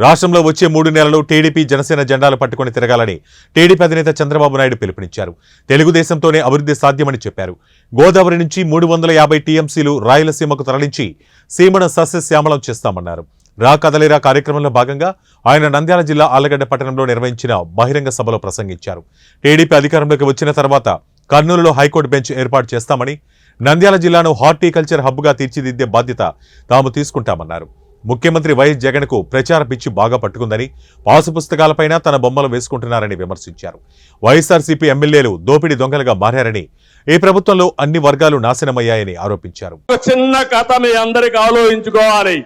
రాష్ట్రంలో వచ్చే 3 నెలలు టీడీపీ జనసేన జెండాలు పట్టుకుని తిరగాలని టీడీపీ అధినేత చంద్రబాబు నాయుడు పిలుపునిచ్చారు. తెలుగుదేశంతోనే అభివృద్ధి సాధ్యమని చెప్పారు. గోదావరి నుంచి 350 టీఎంసీలు రాయలసీమకు తరలించి సీమను సస్యశ్యామలం చేస్తామన్నారు. రా కదలిరా కార్యక్రమంలో భాగంగా ఆయన నంద్యాల జిల్లా ఆళ్లగడ్డ పట్టణంలో నిర్వహించిన బహిరంగ సభలో ప్రసంగించారు. టీడీపీ అధికారంలోకి వచ్చిన తర్వాత కర్నూలులో హైకోర్టు బెంచ్ ఏర్పాటు చేస్తామని, నంద్యాల జిల్లాను హార్టికల్చర్ హబ్గా తీర్చిదిద్దే బాధ్యత తాము తీసుకుంటామన్నారు. ముఖ్యమంత్రి వైఎస్ జగన్ కు ప్రచార పిచ్చి బాగా పట్టుకుందని, పాసు పుస్తకాలపైన తన బొమ్మలు వేసుకుంటున్నారని విమర్శించారు. వైఎస్ఆర్సీపీ ఎమ్మెల్యేలు దోపిడీ దొంగలుగా మారారని, ఈ ప్రభుత్వంలో అన్ని వర్గాలు నాశనమయ్యాయని ఆరోపించారు. చిన్న కథ మీ అందరికి ఆలోచించుకోవాలి.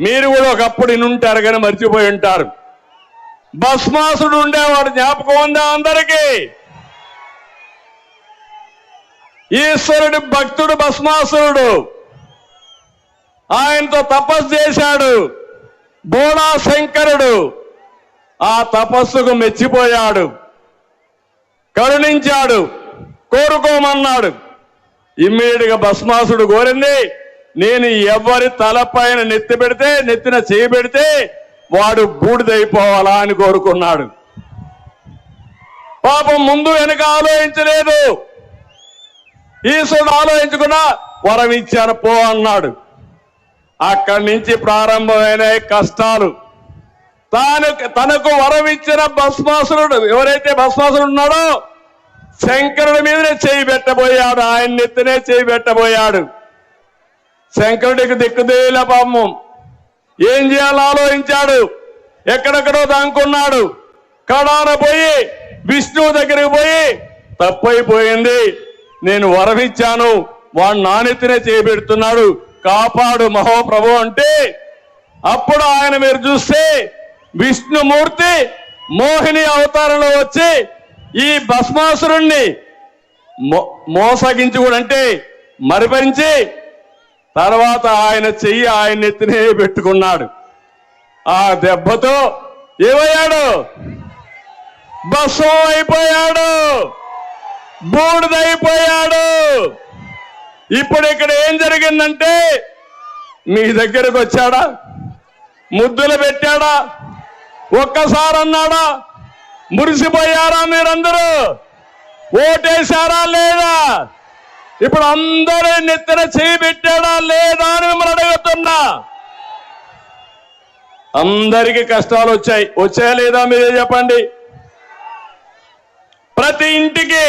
మీరు కూడా ఒకప్పుడు ఇనుంటారు కానీ మర్చిపోయి ఉంటారు. భస్మాసుడు ఉండేవాడు, జ్ఞాపకం ఉందా అందరికీ? ఈశ్వరుడి భక్తుడు భస్మాసురుడు. ఆయనతో తపస్సు చేశాడు బోళా శంకరుడు. ఆ తపస్సుకు మెచ్చిపోయాడు, కరుణించాడు, కోరుకోమన్నాడు. ఇమ్మీడియట్ గా భస్మాసుడు కోరింది, నేను ఎవరి తలపైన నెత్తిన చేయి పెడితే వాడు బూడిదైపోవాలా అని కోరుకున్నాడు. పాపం ముందు వెనుక ఆలోచించలేదు. ఈశ్వరుడు ఆలోచించుకున్నా వరం ఇచ్చాను పో అన్నాడు. అక్కడి నుంచి ప్రారంభమైన కష్టాలు. తనకు వరం ఇచ్చిన భస్మాసురుడు, ఎవరైతే భస్మాసురుడు ఉన్నాడో శంకరుడి మీదనే చేయి పెట్టబోయాడు, ఆయన నెత్తినే చేయి పెట్టబోయాడు. శంకరుడికి దిక్కుదేల పాపం. ఏం చేయాలో ఆలోచించాడు, ఎక్కడెక్కడో దాంకున్నాడు. కడాన పోయి విష్ణువు దగ్గరికి పోయి తప్పైపోయింది, నేను వరం ఇచ్చాను, వాడు నానెత్తినే చేయబెడుతున్నాడు, కాపాడు మహోప్రభు అంటే, అప్పుడు ఆయన మీరు చూస్తే విష్ణుమూర్తి మోహిని అవతారంలో వచ్చి ఈ భస్మాసురుణ్ణి మోసగించి కూడా అంటే మరిపరించి తర్వాత ఆయన చెయ్యి ఆయన ఎత్తినే పెట్టుకున్నాడు. ఆ దెబ్బతో ఏమయ్యాడు? భస్మం అయిపోయాడు, బూడిదైపోయాడు. ఇప్పుడు ఇక్కడ ఏం జరిగిందంటే, మీ దగ్గరకు వచ్చాడా? ముద్దులు పెట్టాడా? ఒక్కసారి అన్నాడా? మురిసిపోయారా? మీరందరూ ఓటేశారా లేదా? ఇప్పుడు అందరూ నెత్తిన చేయి పెట్టాడా లేదా అని మిమ్మల్ని అడుగుతున్నా. అందరికీ కష్టాలు వచ్చాయా లేదా మీరే చెప్పండి. ప్రతి ఇంటికి